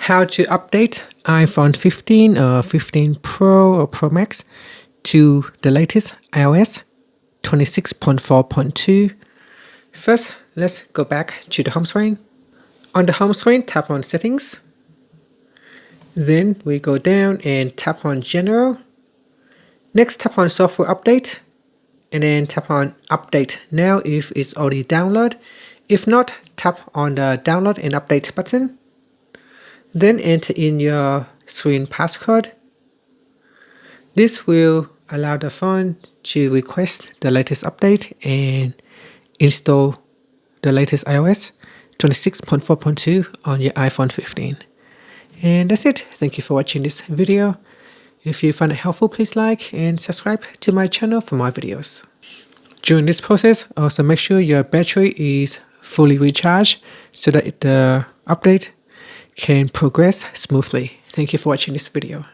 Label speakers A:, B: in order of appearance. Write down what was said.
A: How to update iPhone 15 or 15 Pro or Pro Max to the latest iOS 26.4.2. First, let's go back to the home screen. On the home screen, tap on Settings. Then we go down and tap on General. Next, tap on Software Update. And then tap on Update Now if it's already downloaded. If not, tap on the Download and Update button. Then enter in your screen passcode. This will allow the phone to request the latest update and install the latest iOS 26.4.2 on your iPhone 15. And that's it. Thank you for watching this video. If you find it helpful, please like and subscribe to my channel for more videos. During this process, also make sure your battery is fully recharged so that the update can progress smoothly. Thank you for watching this video.